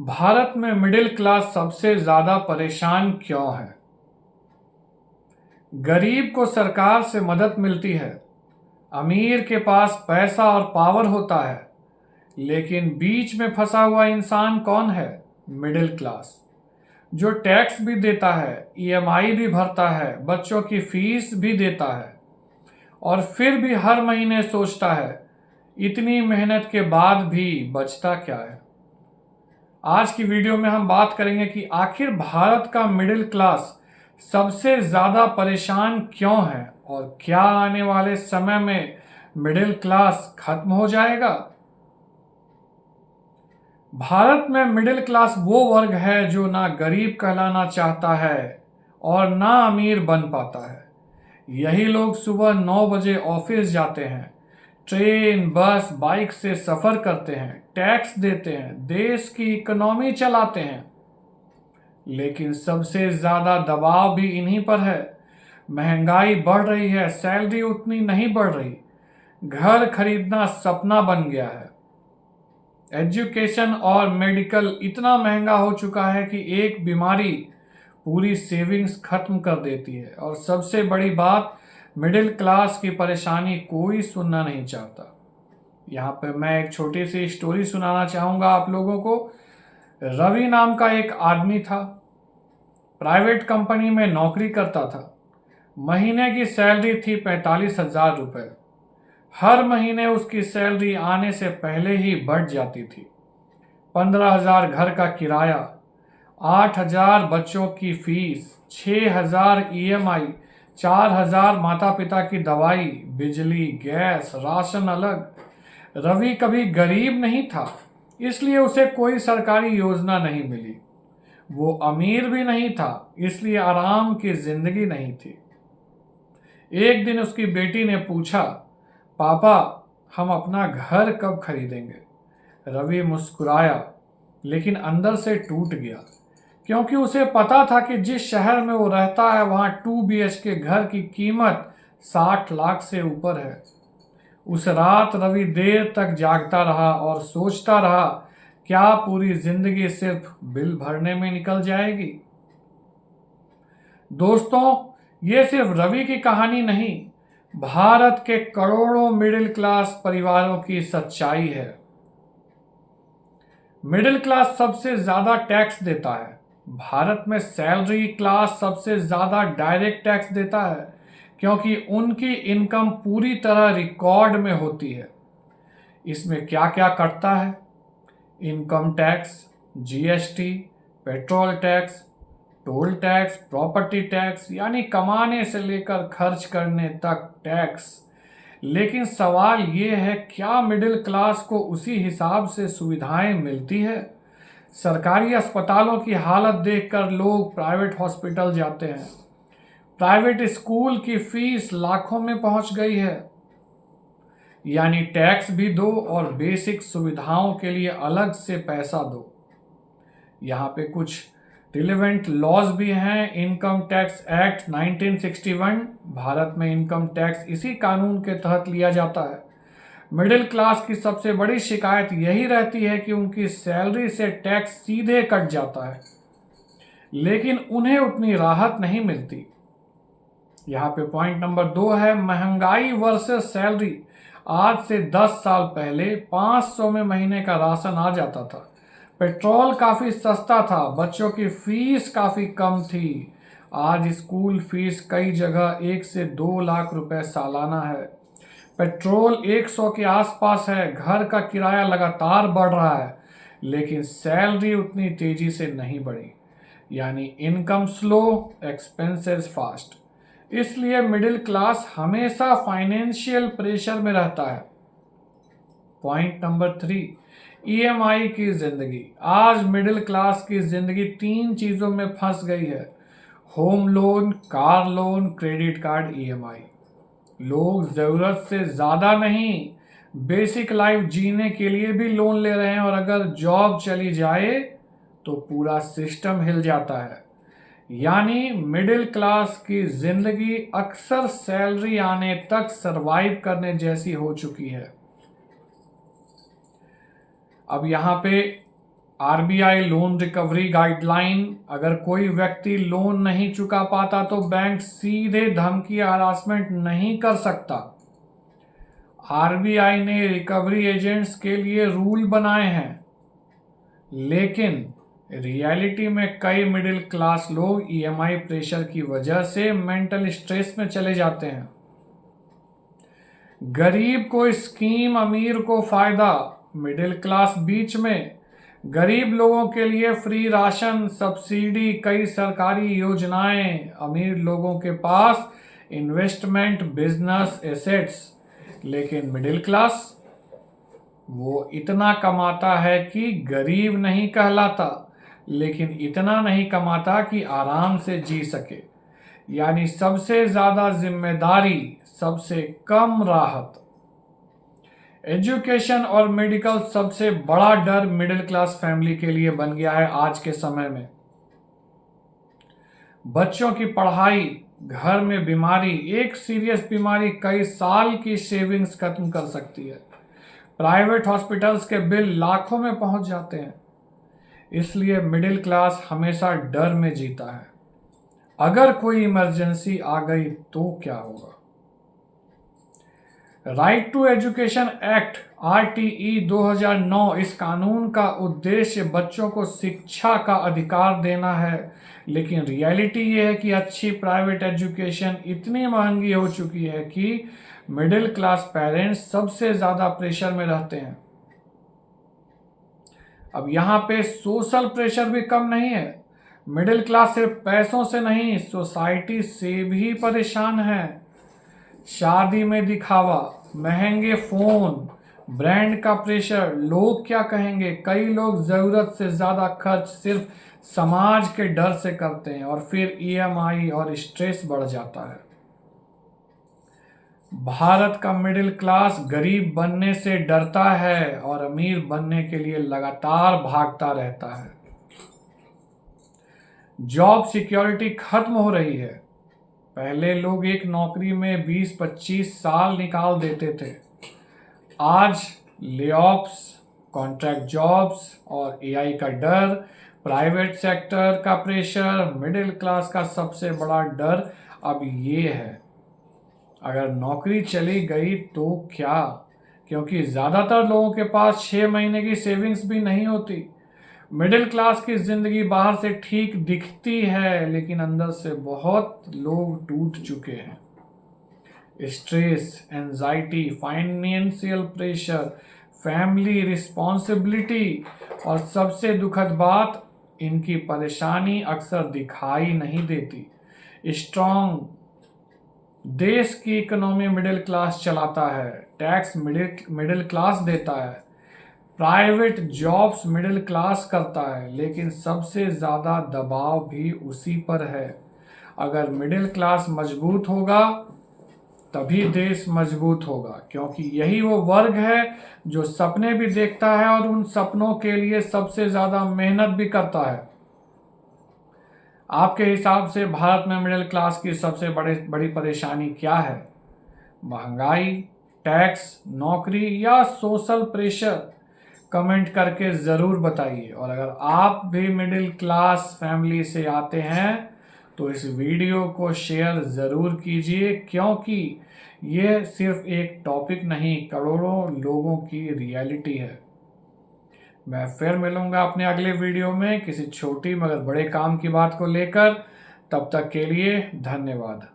भारत में middle class सबसे ज्यादा परेशान क्यों है? गरीब को सरकार से मदद मिलती है, अमीर के पास पैसा और पावर होता है, लेकिन बीच में फंसा हुआ इंसान कौन है? मिडिल क्लास, जो टैक्स भी देता है, ईएमआई भी भरता है, बच्चों की फीस भी देता है और फिर भी हर महीने सोचता है इतनी मेहनत के बाद भी बचता क्या है। आज की वीडियो में हम बात करेंगे कि आखिर भारत का मिडिल क्लास सबसे ज्यादा परेशान क्यों है और क्या आने वाले समय में मिडिल क्लास खत्म हो जाएगा। भारत में मिडिल क्लास वो वर्ग है जो ना गरीब कहलाना चाहता है और ना अमीर बन पाता है। यही लोग सुबह 9 बजे ऑफिस जाते हैं, ट्रेन बस बाइक से सफर करते हैं, टैक्स देते हैं, देश की इकोनॉमी चलाते हैं, लेकिन सबसे ज्यादा दबाव भी इन्हीं पर है। महंगाई बढ़ रही है, सैलरी उतनी नहीं बढ़ रही, घर खरीदना सपना बन गया है, एजुकेशन और मेडिकल इतना महंगा हो चुका है कि एक बीमारी पूरी सेविंग्स खत्म कर देती है। और सबसे बड़ी बात, मिडिल क्लास की परेशानी कोई सुनना नहीं चाहता। यहाँ पे मैं एक छोटी सी स्टोरी सुनाना चाहूँगा आप लोगों को। रवि नाम का एक आदमी था, प्राइवेट कंपनी में नौकरी करता था। महीने की सैलरी थी 45,000 रुपये। हर महीने उसकी सैलरी आने से पहले ही बढ़ जाती थी। 15,000 घर का किराया, 8,000 बच्चों की फीस, 6,000 ईएमआई, 4,000 माता पिता की दवाई, बिजली, गैस, राशन अलग। रवि कभी गरीब नहीं था, इसलिए उसे कोई सरकारी योजना नहीं मिली। वो अमीर भी नहीं था, इसलिए आराम की जिंदगी नहीं थी। एक दिन उसकी बेटी ने पूछा, पापा हम अपना घर कब खरीदेंगे? रवि मुस्कुराया, लेकिन अंदर से टूट गया, क्योंकि उसे पता था कि जिस शहर में वो रहता है वहां 2 BHK घर की कीमत 60 लाख से ऊपर है। उस रात रवि देर तक जागता रहा और सोचता रहा, क्या पूरी जिंदगी सिर्फ बिल भरने में निकल जाएगी? दोस्तों, ये सिर्फ रवि की कहानी नहीं, भारत के करोड़ों मिडिल क्लास परिवारों की सच्चाई है। मिडिल क्लास सबसे ज्यादा टैक्स देता है। भारत में सैलरी क्लास सबसे ज्यादा डायरेक्ट टैक्स देता है, क्योंकि उनकी इनकम पूरी तरह रिकॉर्ड में होती है। इसमें क्या क्या कटता है? Income tax, GST, petrol tax, toll tax, property tax, यानी कमाने से लेकर खर्च करने तक टैक्स। लेकिन सवाल ये है, क्या मिडिल क्लास को उसी हिसाब से सुविधाएं मिलती है? सरकारी अस्पतालों की हालत देखकर लोग प्राइवेट हॉस्पिटल जाते हैं। प्राइवेट स्कूल की फीस लाखों में पहुंच गई है। यानी टैक्स भी दो और बेसिक सुविधाओं के लिए अलग से पैसा दो। यहाँ पे कुछ रिलेवेंट लॉज भी हैं। इनकम टैक्स एक्ट 1961, भारत में इनकम टैक्स इसी कानून के तहत लिया जाता है। मिडिल क्लास की सबसे बड़ी शिकायत यही रहती है कि उनकी सैलरी से टैक्स सीधे कट जाता है, लेकिन उन्हें उतनी राहत नहीं मिलती। यहाँ पे पॉइंट नंबर 2 है, महंगाई वर्सेस सैलरी। आज से 10 साल पहले 500 में महीने का राशन आ जाता था, पेट्रोल काफी सस्ता था, बच्चों की फीस काफी कम थी। आज स्कूल फीस कई जगह 1 से 2 लाख रुपए सालाना है। पेट्रोल 100 के आसपास है, घर का किराया लगातार बढ़ रहा है, लेकिन सैलरी उतनी तेजी से नहीं बढ़ी। यानी इनकम स्लो, एक्सपेंसेस फास्ट। इसलिए मिडिल क्लास हमेशा फाइनेंशियल प्रेशर में रहता है। पॉइंट नंबर 3, ईएमआई की जिंदगी। आज मिडिल क्लास की जिंदगी 3 चीजों में फंस गई है: home loan, car loan, credit card, EMI. लोग जरूरत से ज्यादा नहीं, बेसिक लाइफ जीने के लिए भी लोन ले रहे हैं, और अगर जॉब चली जाए तो पूरा सिस्टम हिल जाता है। यानी मिडिल क्लास की जिंदगी अक्सर सैलरी आने तक सरवाइव करने जैसी हो चुकी है। अब यहाँ पे आरबीआई लोन रिकवरी गाइडलाइन, अगर कोई व्यक्ति लोन नहीं चुका पाता तो बैंक सीधे धमकी हरासमेंट नहीं कर सकता। आरबीआई ने रिकवरी एजेंट्स के लिए रूल बनाए हैं, लेकिन रियलिटी में कई मिडिल क्लास लोग ईएमआई प्रेशर की वजह से मेंटल स्ट्रेस में चले जाते हैं। गरीब को स्कीम, अमीर को फायदा, मिडिल क्लास बीच में। गरीब लोगों के लिए फ्री राशन, सब्सिडी, कई सरकारी योजनाएं। अमीर लोगों के पास इन्वेस्टमेंट, बिजनेस, एसेट्स। लेकिन मिडिल क्लास, वो इतना कमाता है कि गरीब नहीं कहलाता, लेकिन इतना नहीं कमाता कि आराम से जी सके। यानी सबसे ज्यादा जिम्मेदारी, सबसे कम राहत। एजुकेशन और मेडिकल सबसे बड़ा डर मिडिल क्लास फैमिली के लिए बन गया है आज के समय में। बच्चों की पढ़ाई, घर में बीमारी, एक सीरियस बीमारी कई साल की सेविंग्स खत्म कर सकती है। प्राइवेट हॉस्पिटल्स के बिल लाखों में पहुंच जाते हैं। इसलिए मिडिल क्लास हमेशा डर में जीता है। अगर कोई इमरजेंसी आ गई तो क्या होगा? Right to education act RTE 2009, इस कानून का उद्देश्य बच्चों को शिक्षा का अधिकार देना है। लेकिन रियलिटी ये है कि अच्छी प्राइवेट एजुकेशन इतनी महंगी हो चुकी है कि मिडिल क्लास पेरेंट्स सबसे ज्यादा प्रेशर में रहते हैं। अब यहाँ पे सोशल प्रेशर भी कम नहीं है। मिडिल क्लास सिर्फ पैसों से नहीं, सोसाइटी से भी परेशान है। शादी में दिखावा, महंगे फोन, ब्रांड का प्रेशर, लोग क्या कहेंगे। कई लोग जरूरत से ज्यादा खर्च सिर्फ समाज के डर से करते हैं और फिर ईएमआई और स्ट्रेस बढ़ जाता है। भारत का मिडिल क्लास गरीब बनने से डरता है और अमीर बनने के लिए लगातार भागता रहता है। जॉब सिक्योरिटी खत्म हो रही है। पहले लोग एक नौकरी में 20-25 साल निकाल देते थे। आज लेऑफ्स, कॉन्ट्रैक्ट जॉब्स और एआई का डर, प्राइवेट सेक्टर का प्रेशर, मिडिल क्लास का सबसे बड़ा डर अब ये है, अगर नौकरी चली गई तो क्या? क्योंकि ज्यादातर लोगों के पास 6 महीने की सेविंग्स भी नहीं होती। मिडिल क्लास की जिंदगी बाहर से ठीक दिखती है, लेकिन अंदर से बहुत लोग टूट चुके हैं। Stress, anxiety, financial pressure, family responsibility और सबसे दुखद बात, इनकी परेशानी अक्सर दिखाई नहीं देती। स्ट्रॉन्ग देश की इकोनॉमी मिडिल क्लास चलाता है, टैक्स मिडिल क्लास देता है, प्राइवेट जॉब्स मिडिल क्लास करता है, लेकिन सबसे ज़्यादा दबाव भी उसी पर है। अगर मिडिल क्लास मजबूत होगा तभी देश मजबूत होगा, क्योंकि यही वो वर्ग है जो सपने भी देखता है और उन सपनों के लिए सबसे ज़्यादा मेहनत भी करता है। आपके हिसाब से भारत में मिडिल क्लास की सबसे बड़ी परेशानी क्या है? महंगाई, टैक्स, नौकरी या सोशल प्रेशर? कमेंट करके ज़रूर बताइए। और अगर आप भी मिडिल क्लास फैमिली से आते हैं तो इस वीडियो को शेयर ज़रूर कीजिए, क्योंकि ये सिर्फ एक टॉपिक नहीं, करोड़ों लोगों की रियलिटी है। मैं फिर मिलूंगा अपने अगले वीडियो में किसी छोटी मगर बड़े काम की बात को लेकर। तब तक के लिए धन्यवाद।